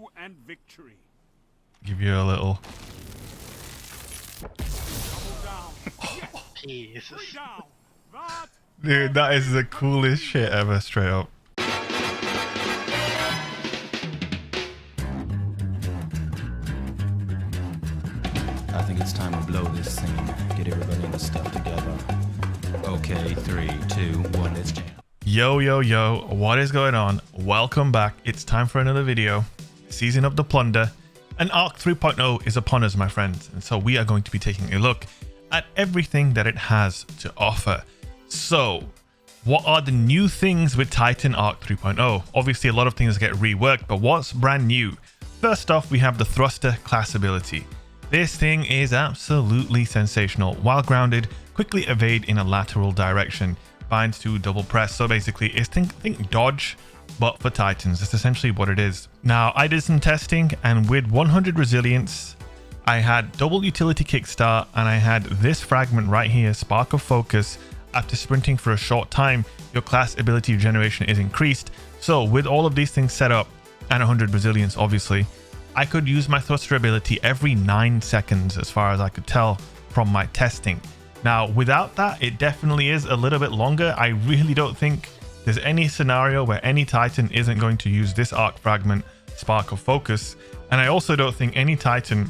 you and victory. Give you a little. Double down. Yes. Jesus. Three down. That Dude, that is the coolest shit ever, straight up. I think it's time to blow this thing. Get everybody in the stuff together. Okay, 3, 2, 1, let's jam. Yo, yo, yo, what is going on? Welcome back. It's time for another video. Season of the Plunder. And Arc 3.0 is upon us, my friends. And so we are going to be taking a look at everything that it has to offer. So, what are the new things with Titan Arc 3.0? Obviously, a lot of things get reworked, but what's brand new? First off, we have the Thruster class ability. This thing is absolutely sensational. While grounded, quickly evade in a lateral direction. Binds to double press. So basically, it's think dodge, but for Titans. That's essentially what it is. Now, I did some testing, and with 100 resilience, I had double utility kickstart, and I had this fragment right here, Spark of Focus. After sprinting for a short time, your class ability generation is increased. So with all of these things set up, and 100 resilience, obviously, I could use my thruster ability every 9 seconds as far as I could tell from my testing. Now, without that, it definitely is a little bit longer. I really don't think there's any scenario where any Titan isn't going to use this arc fragment, Spark of Focus. And I also don't think any Titan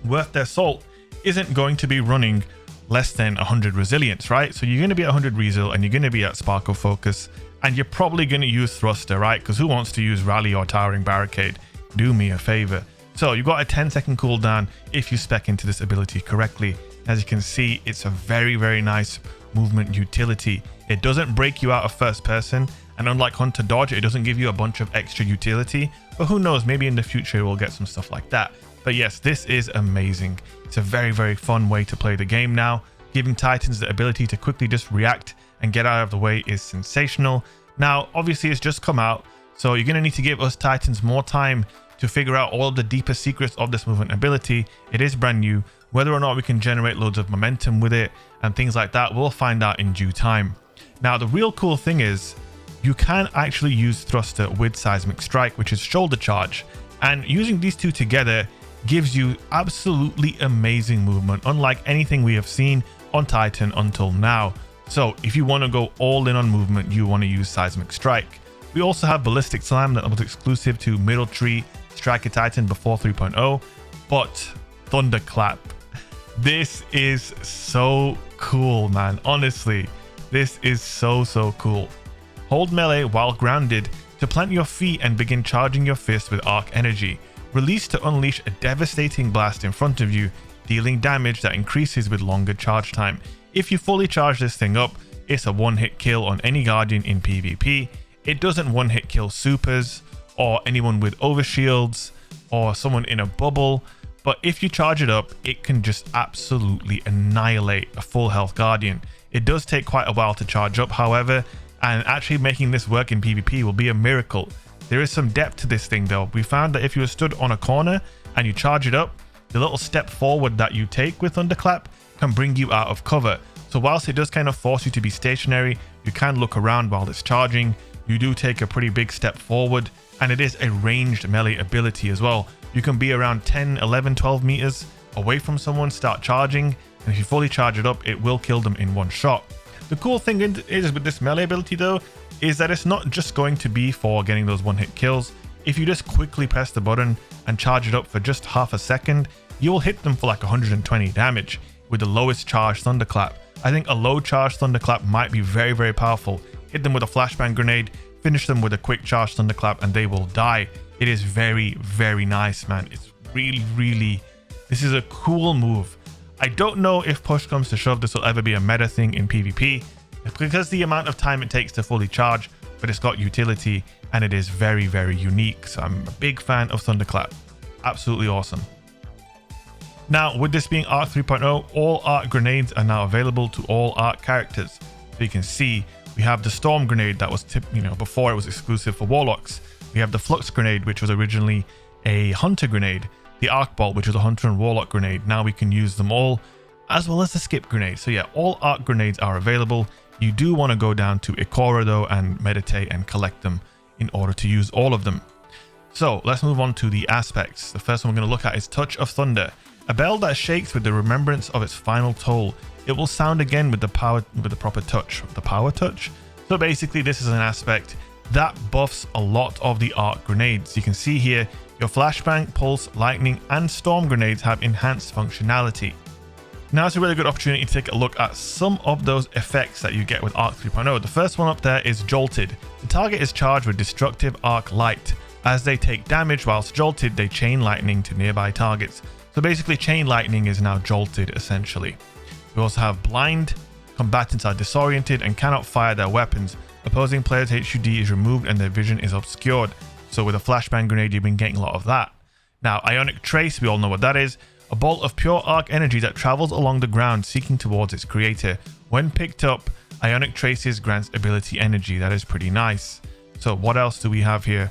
worth their salt isn't going to be running less than 100 resilience, right? So you're going to be at 100 resil and you're going to be at Spark of Focus, and you're probably going to use thruster, right? Because who wants to use rally or towering barricade? Do me a favor. So you've got a 10-second cooldown if you spec into this ability correctly. As you can see, it's a very, very nice movement utility. It doesn't break you out of first person, and unlike Hunter Dodge, it doesn't give you a bunch of extra utility, but who knows, maybe in the future we'll get some stuff like that. But yes, this is amazing. It's a very, very fun way to play the game now. Giving Titans the ability to quickly just react and get out of the way is sensational. Now, obviously it's just come out, so you're going to need to give us Titans more time to figure out all of the deeper secrets of this movement ability. It is brand new. Whether or not we can generate loads of momentum with it and things like that, we'll find out in due time. Now, the real cool thing is you can actually use thruster with seismic strike, which is shoulder charge, and using these two together gives you absolutely amazing movement, unlike anything we have seen on Titan until now. So if you want to go all in on movement, you want to use seismic strike. We also have ballistic slam that was exclusive to middle tree striker Titan before 3.0, but Thunderclap, this is so cool, man. Honestly, this is so cool. Hold melee while grounded to plant your feet and begin charging your fist with arc energy. Release to unleash a devastating blast in front of you, dealing damage that increases with longer charge time. If you fully charge this thing up, it's a one-hit kill on any guardian in PvP. It doesn't one-hit kill supers or anyone with overshields or someone in a bubble. But if you charge it up, it can just absolutely annihilate a full health guardian. It does take quite a while to charge up, however, and actually making this work in PvP will be a miracle. There is some depth to this thing though. We found that if you were stood on a corner and you charge it up, the little step forward that you take with Thunderclap can bring you out of cover. So whilst it does kind of force you to be stationary, you can look around while it's charging. You do take a pretty big step forward, and it is a ranged melee ability as well. You can be around 10, 11, 12 meters away from someone, start charging, and if you fully charge it up, it will kill them in one shot. The cool thing is with this melee ability though, is that it's not just going to be for getting those one-hit kills. If you just quickly press the button and charge it up for just half a second, you will hit them for like 120 damage with the lowest charge Thunderclap. I think a low charge Thunderclap might be very, very powerful. Hit them with a flashbang grenade, finish them with a quick charge Thunderclap, and they will die. It is very, very nice, man. It's really, this is a cool move. I don't know if push comes to shove this will ever be a meta thing in PvP, because the amount of time it takes to fully charge, but it's got utility and it is very, very unique. So I'm a big fan of Thunderclap. Absolutely awesome. Now, with this being Arc 3.0, all Arc grenades are now available to all Arc characters. So you can see we have the Storm grenade that was before it was exclusive for Warlocks. We have the Flux grenade, which was originally a Hunter grenade. The Arc Bolt, which was a Hunter and Warlock grenade. Now we can use them all, as well as the Skip grenade. So yeah, all Arc grenades are available. You do want to go down to Ikora though and meditate and collect them in order to use all of them. So let's move on to the aspects. The first one we're going to look at is Touch of Thunder, a bell that shakes with the remembrance of its final toll. It will sound again with the proper touch. The power touch. So basically, this is an aspect that buffs a lot of the arc grenades. You can see here your flashbang, pulse, lightning, and storm grenades have enhanced functionality. Now it's a really good opportunity to take a look at some of those effects that you get with Arc 3.0. The first one up there is Jolted. The target is charged with destructive arc light. As they take damage whilst jolted, they chain lightning to nearby targets. So basically, chain lightning is now jolted essentially. We also have Blind. Combatants are disoriented and cannot fire their weapons. Opposing players' HUD is removed and their vision is obscured. So with a flashbang grenade, you've been getting a lot of that. Now, Ionic Trace, we all know what that is. A bolt of pure arc energy that travels along the ground seeking towards its creator. When picked up, Ionic Traces grants ability energy. That is pretty nice. So what else do we have here?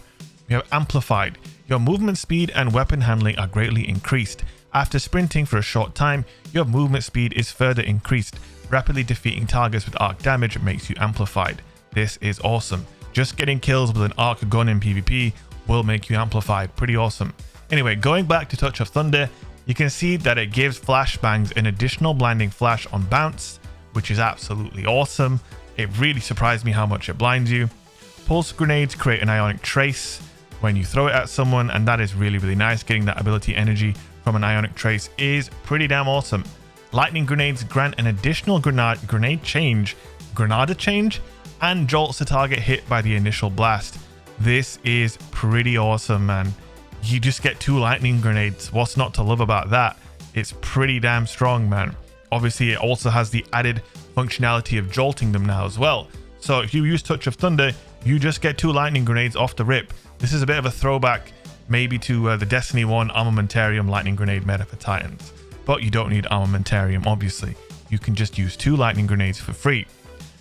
We have Amplified. Your movement speed and weapon handling are greatly increased. After sprinting for a short time, your movement speed is further increased. Rapidly defeating targets with arc damage makes you amplified. This is awesome. Just getting kills with an arc gun in PvP will make you amplified. Pretty awesome. Anyway, going back to Touch of Thunder, you can see that it gives flashbangs an additional blinding flash on bounce, which is absolutely awesome. It really surprised me how much it blinds you. Pulse grenades create an Ionic Trace when you throw it at someone, and that is really nice. Getting that ability energy from an Ionic Trace is pretty damn awesome. Lightning grenades grant an additional grenade change, and jolts the target hit by the initial blast. This is pretty awesome, man. You just get 2 lightning grenades. What's not to love about that? It's pretty damn strong, man. Obviously, it also has the added functionality of jolting them now as well. So if you use Touch of Thunder, you just get 2 lightning grenades off the rip. This is a bit of a throwback maybe to the Destiny 1 Armamentarium lightning grenade meta for Titans. But you don't need Armamentarium, obviously. You can just use 2 lightning grenades for free.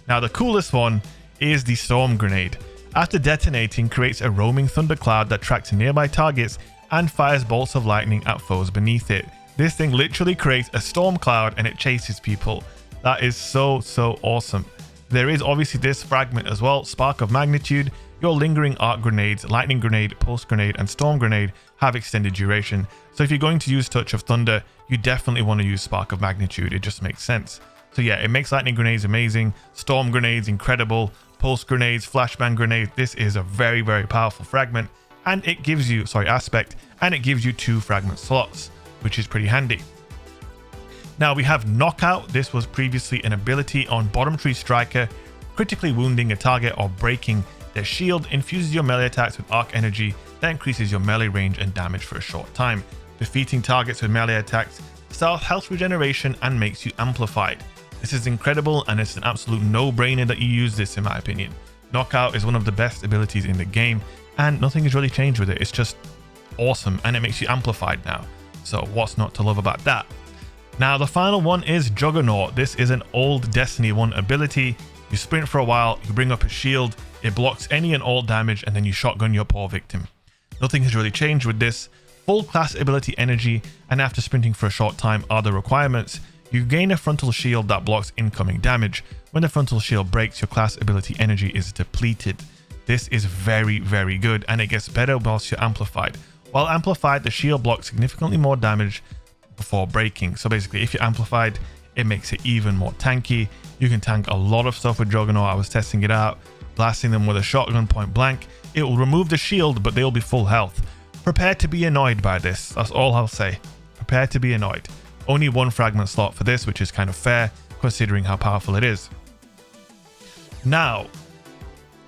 Now the coolest one is the Storm Grenade. After detonating, creates a roaming thundercloud that tracks nearby targets and fires bolts of lightning at foes beneath it. This thing literally creates a storm cloud and it chases people. That is so awesome. There is obviously this fragment as well, Spark of Magnitude. Your lingering arc grenades, lightning grenade, pulse grenade, and storm grenade have extended duration. So if you're going to use Touch of Thunder, you definitely want to use Spark of Magnitude. It just makes sense. So yeah, it makes lightning grenades amazing, storm grenades incredible, pulse grenades, flashbang grenades. This is a very powerful fragment, and it gives you, aspect, and it gives you 2 fragment slots, which is pretty handy. Now we have Knockout. This was previously an ability on Bottom Tree Striker. Critically wounding a target or breaking their shield infuses your melee attacks with arc energy that increases your melee range and damage for a short time. Defeating targets with melee attacks starts health regeneration and makes you amplified. This is incredible, and it's an absolute no-brainer that you use this in my opinion. Knockout is one of the best abilities in the game, and nothing has really changed with it. It's just awesome, and it makes you amplified now. So what's not to love about that? Now the final one is Juggernaut. This is an old Destiny 1 ability. You sprint for a while, you bring up a shield, it blocks any and all damage, and then you shotgun your poor victim. Nothing has really changed with this. Full class ability energy, and after sprinting for a short time are the requirements. You gain a frontal shield that blocks incoming damage. When the frontal shield breaks, your class ability energy is depleted. This is very good, and it gets better whilst you're amplified. While amplified, the shield blocks significantly more damage before breaking. So basically, if you're amplified, it makes it even more tanky. You can tank a lot of stuff with Juggernaut. I was testing it out, blasting them with a shotgun point blank. It will remove the shield, but they'll be full health. Prepare to be annoyed by this. That's all I'll say. Prepare to be annoyed. Only 1 fragment slot for this, which is kind of fair considering how powerful it is. Now,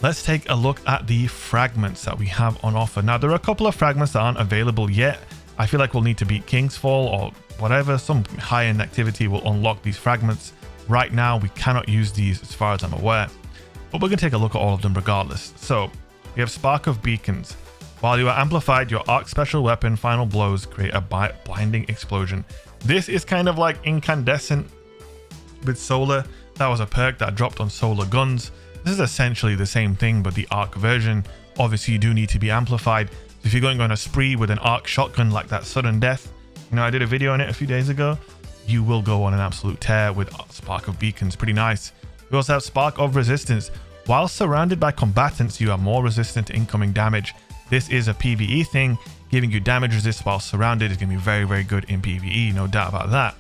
let's take a look at the fragments that we have on offer. Now, there are a couple of fragments that aren't available yet. I feel like we'll need to beat King's Fall or whatever. Some high-end activity will unlock these fragments. Right now, we cannot use these as far as I'm aware. But we're going to take a look at all of them regardless. So, we have Spark of Beacons. While you are amplified, your arc special weapon final blows create a blinding explosion. This is kind of like Incandescent with Solar. That was a perk that dropped on Solar guns. This is essentially the same thing, but the arc version. Obviously, you do need to be amplified. So if you're going on a spree with an arc shotgun like that Sudden Death, I did a video on it a few days ago, you will go on an absolute tear with Spark of Beacons. Pretty nice. We also have Spark of Resistance. While surrounded by combatants, you are more resistant to incoming damage. This is a PvE thing, giving you damage resist while surrounded is going to be very, very good in PvE, no doubt about that.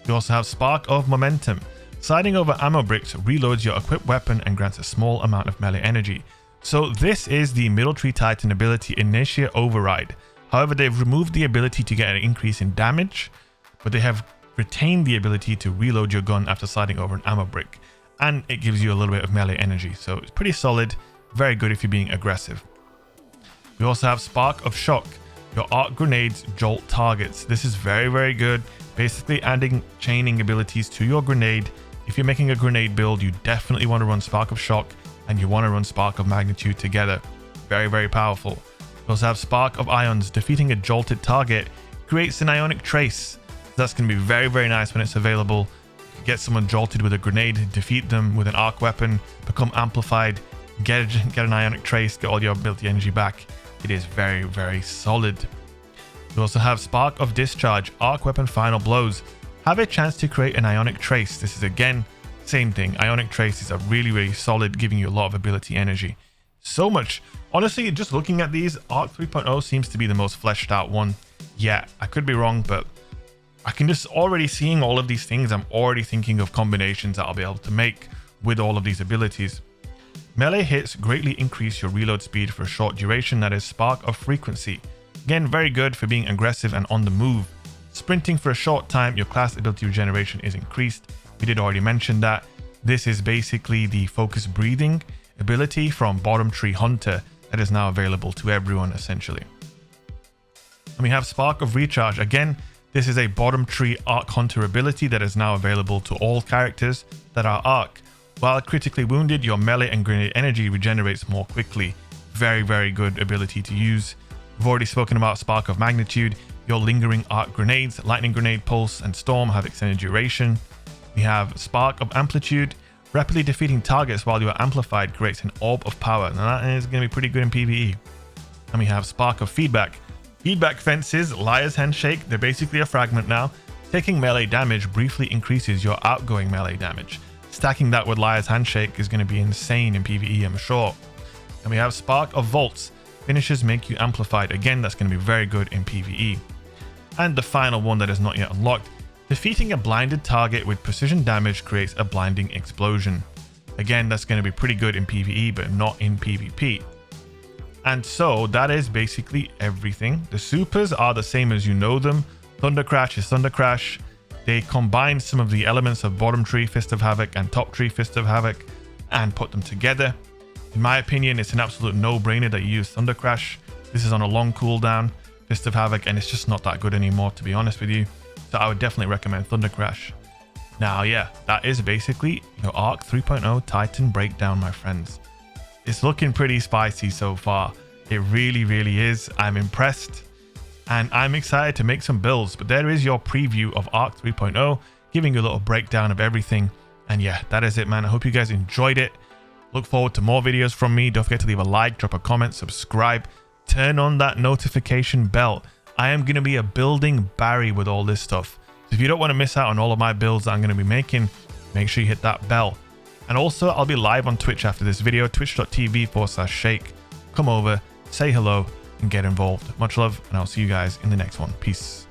You also have Spark of Momentum. Sliding over ammo bricks reloads your equipped weapon and grants a small amount of melee energy. So this is the Military Titan ability Initiate Override. However, they've removed the ability to get an increase in damage, but they have retained the ability to reload your gun after sliding over an ammo brick, and it gives you a little bit of melee energy. So it's pretty solid, very good if you're being aggressive. We also have Spark of Shock. Your arc grenades jolt targets. This is very, very good. Basically adding chaining abilities to your grenade. If you're making a grenade build, you definitely want to run Spark of Shock and you want to run Spark of Magnitude together. Very, very powerful. We also have Spark of Ions. Defeating a jolted target creates an ionic trace. That's going to be very, very nice when it's available. Get someone jolted with a grenade, defeat them with an arc weapon, become amplified, get an ionic trace, get all your ability energy back. It is very, very solid. You also have Spark of Discharge. Arc weapon final blows have a chance to create an ionic trace. This is again, same thing. Ionic trace is a really, really solid, giving you a lot of ability energy. So much. Honestly, just looking at these, Arc 3.0 seems to be the most fleshed out one. Yeah, I could be wrong, but I can just already seeing all of these things. I'm already thinking of combinations that I'll be able to make with all of these abilities. Melee hits greatly increase your reload speed for a short duration. That is Spark of Frequency. Again, very good for being aggressive and on the move. Sprinting for a short time, your class ability regeneration is increased. We did already mention that. This is basically the focus breathing ability from Bottom Tree Hunter that is now available to everyone essentially. And we have Spark of Recharge. Again, this is a Bottom Tree Arc Hunter ability that is now available to all characters that are Arc. While critically wounded, your melee and grenade energy regenerates more quickly. Very, very good ability to use. We've already spoken about Spark of Magnitude. Your lingering arc grenades, Lightning Grenade, Pulse, and Storm have extended duration. We have Spark of Amplitude. Rapidly defeating targets while you are amplified creates an orb of power. Now that is going to be pretty good in PvE. And we have Spark of Feedback. Feedback fences, Liar's Handshake, they're basically a fragment now. Taking melee damage briefly increases your outgoing melee damage. Stacking that with Liar's Handshake is going to be insane in PvE, I'm sure. And we have Spark of Vaults. Finishes make you amplified. Again, that's going to be very good in PvE. And the final one that is not yet unlocked. Defeating a blinded target with precision damage creates a blinding explosion. Again, that's going to be pretty good in PvE, but not in PvP. And so that is basically everything. The supers are the same as you know them. Thunder Crash is Thunder Crash. They combine some of the elements of Bottom Tree Fist of Havoc and Top Tree Fist of Havoc and put them together. In my opinion, it's an absolute no-brainer that you use Thunder Crash. This is on a long cooldown, Fist of Havoc, and it's just not that good anymore, to be honest with you. So I would definitely recommend Thunder Crash. Now, yeah, that is basically your Arc 3.0 Titan breakdown, my friends. It's looking pretty spicy so far. It really, really is. I'm impressed. And I'm excited to make some builds, but there is your preview of Arc 3.0, giving you a little breakdown of everything. And yeah, that is it, man. I hope you guys enjoyed it. Look forward to more videos from me. Don't forget to leave a like, drop a comment, subscribe, turn on that notification bell. I am going to be a building Barry with all this stuff. So if you don't want to miss out on all of my builds that I'm going to be making, make sure you hit that bell. And also, I'll be live on Twitch after this video, twitch.tv/shake. Come over, say hello, and get involved. Much love, and I'll see you guys in the next one. Peace.